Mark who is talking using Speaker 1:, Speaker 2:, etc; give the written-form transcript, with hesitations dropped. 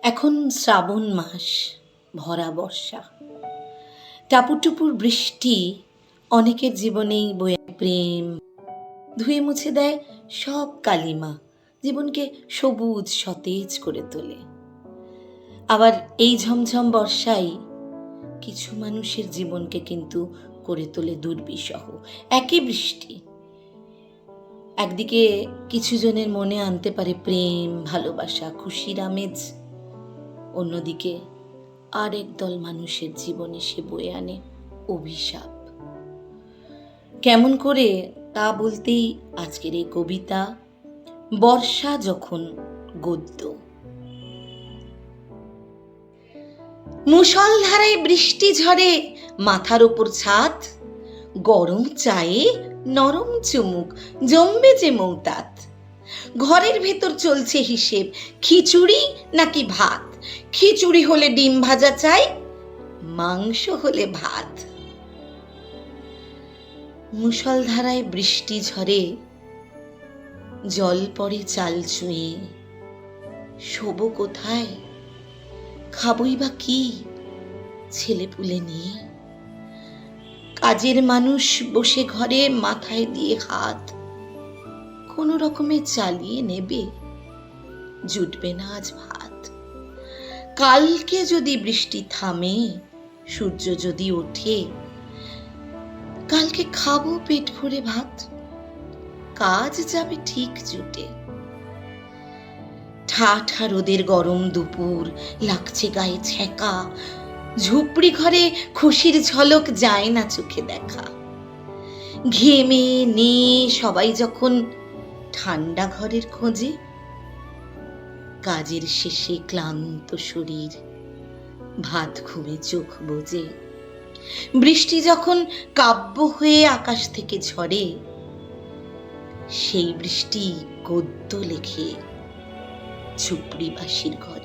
Speaker 1: এখন শ্রাবণ মাস, ভরা বর্ষা, টাপুটুপুর বৃষ্টি অনেকের জীবনেই বয়ে প্রেম, ধুয়ে মুছে দেয় সব কালিমা, জীবনকে সবুজ সতেজ করে তোলে। আবার এই ঝমঝম বর্ষায় কিছু মানুষের জীবনকে কিন্তু করে তোলে দুর্বিষহ। একই বৃষ্টি একদিকে কিছু জনের মনে আনতে পারে প্রেম, ভালোবাসা, খুশির আমেজ, অন্যদিকে আরেক দল মানুষের জীবনে সে বয়ে আনে অভিশাপ। কেমন করে তা বলতেই আজকের এই কবিতা বর্ষা যখন গদ্য। মুষলধারায় বৃষ্টি ঝরে মাথার ওপর ছাদ, গরম চায়ে নরম চুমুক, জমবে যে মৌতাত। ঘরের ভেতর চলছে হিসেব, খিচুড়ি নাকি ভাত। খিচুড়ি হলে ডিম ভাজা চাই, মাংস হলে ভাত। মুষলধারায় বৃষ্টি ঝরে, জল পড়ে চাল চুঁয়ে। শোবো কোথায়, খাবই বা কি ছেলে পুলে নিয়ে। কাজের মানুষ বসে ঘরে মাথায় দিয়ে হাত, কোনো রকমে চালিয়ে নেবে, জুটবে না আজ ভাত। কালকে যদি বৃষ্টি থামে, সূর্য যদি ওঠে, কালকে খাবো পেট ভরে ভাত, কাজ যাবে ঠিক জুটে। ঠাঠা রোদের গরম দুপুর, লাগছে গায়ে ছ্যাঁকা, ঝুপড়ি ঘরে খুশির ঝলক যায় না চোখে দেখা। ঘেমে নিয়ে সবাই যখন ঠান্ডা ঘরের খোঁজে, কাজের শেষে ক্লান্ত শরীর, ভাত ঘুমে চোখ বোজে। বৃষ্টি যখন কাব্য হয়ে আকাশ থেকে ঝরে, সেই বৃষ্টি গদ্য লেখে ঝুপড়িবাসীর ঘরে।